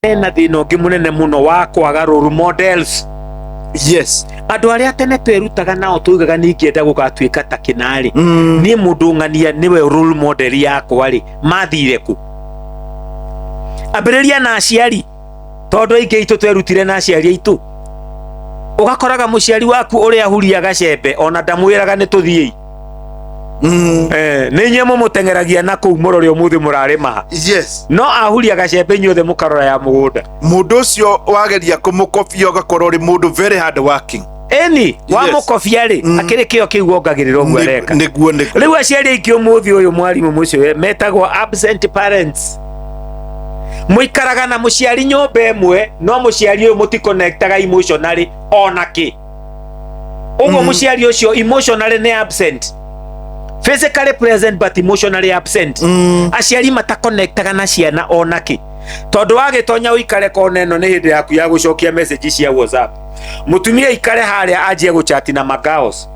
na thina ungi munene muno wa kwaga role models. Yes. Andu aria tene twerutaga nao tuigaga ningienda gugatuika ta Kinari. Ni mundu ng'ania niwe role model yakwa ri mathire ku. Ambiriria na aciari tondu aingi itu twerutire na aciari aitu. Ugakoraga muciari waku uria huriaga cembe ona ndamwiraga ni tuthii. Ni nyemo mutengeragia na kuu murore umuthi murarima. Yes. No ahuriaga cembe inyuothe mukarora ya mugunda. Mundu ucio wageria kumukofia ugakorwo uri mundu very hard working. Eni wa mukofia ri akiri kio kiu ongagirira uguo areka. Niguo. Riu aciari aingi umuthi uyu mwarimu mucio metagwo absent parents. Muikaraga na muciari nyumba imwe no muciari uyu muticonnectaga emotionally onaki. Uguo muciari ucio emotionally ni absent. Physically present but emotionally absent. Aciari mataconnectaga na ciana onaki. Tondu wagitonya uikare kona ino ni hindi yaku ya gucokia message cia WhatsApp. Mutumia ikare haria ajie guchati na magaos.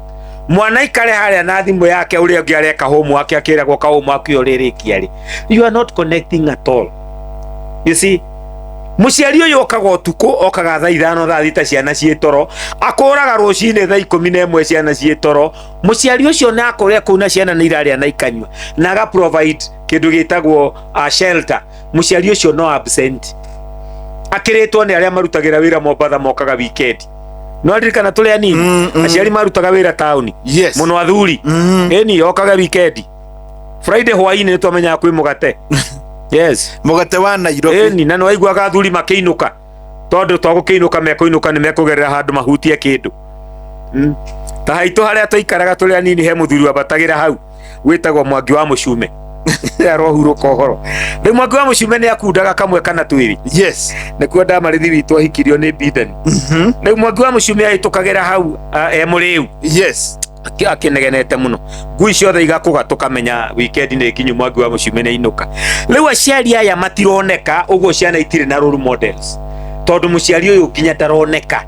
Mwana ikare haria na thimu yake uria ungi areka homework akiragwo ka homework uririkia ri. You are not connecting at all. You see, muciari uyu okaga utuku okaga thaa 5 thaa 6 ciana cietoro akuraga rucini thaa 11 ciana cietoro. Muciari ucio na akuria kuna ciana ni iraria na ikanywa na aga provide kindu gitagwo shelter. Muciari ucio no absent akiritwo ni aria marutagira wira Mombatha mokaga weekend. No aririkana tuli anini aciari marutaga wira town. Yes. Muno athuri eni okaga weekend. Friday hwaini ni twamenya kwi mugate. Yes. Mugate wa Nairobi. Ni na no aiguaga athuri makiinuka. Tondu twagukiinuka mekuinuka ni mekugerera handu mahutie kindu. Ta haitu haria tuikaraga tuli anini he muthuri wabatagira hau witagwo Mwangi wa Mucume. Arohuruka uhoro. Riu Mwangi wa Mucume ni akundaga kamwe kana twiri. Yes. Nikuo ndamarithi witu ahikirio ni Biden. Riu Mwangi wa Mucume aitukagira hau muriu. Yes. Akinegenete muno ngui ciothe igakuga tukamenya weekend ni kinyu Mwangi wa Mucume ni inuka. Riu aciari aya matironeka uguo ciana itire na role models tondu muciari uyu kinya taroneka.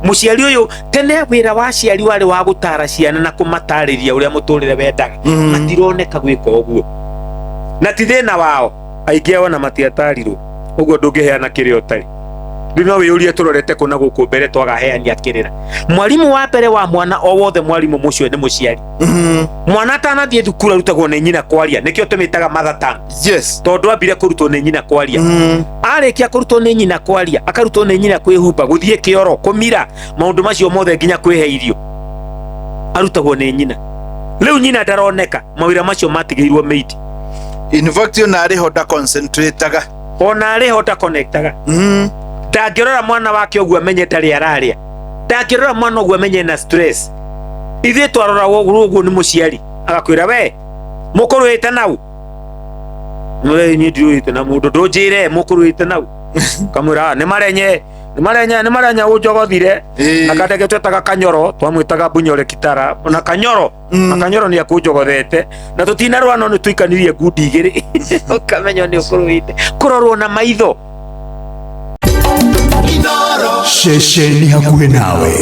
Muciari uyu tene wira wa ciari wari wa gutara ciana na kumatariria uria muturire wendaga matironeka gwika uguo na ti thina wao aingi ona matiatarirwo uguo ndungiheana kirio tari. Riu no wiyurie turorete kuna guku mbere twagaheania kirira. Mwarimu wa mbere wa mwana o wothe mwarimu mucio ni muciari. Mwana atanathie thukuru arutagwo ni nyina kwaria nikio tumitaga mother tongue. Yes. Tondu ambire kurutwo ni nyina kwaria. Arikia kurutwo ni nyina kwaria akarutwo ni nyina kwihumba guthie kioro kumira maundu macio mothe nginya kwihe irio arutagwo ni nyina. Riu nyina ndaroneka mawira macio matigirwo maid. In fact you na ariho da concentrateaga ona ariho da connectaga. Ndangirora mwana wake uguo amenye ndari araria. Ndangirora mwana uguo amenye na stress. Ithe twarora uguo ni muciari agakwira we mukuruite nau mwe ni nduite na mundu ndunjire mukuruite nau kamwira ni marenya ujogothire na kadege twetaga Kanyoro twamwitaga Bunyore Kitara na Kanyoro na Kanyoro ni akujogothete na tutinarwa no ni tuikanirie ngudi igiri ukamenya ni ukuruite kurorwo na maitho. Shesheni hakuhe nawe.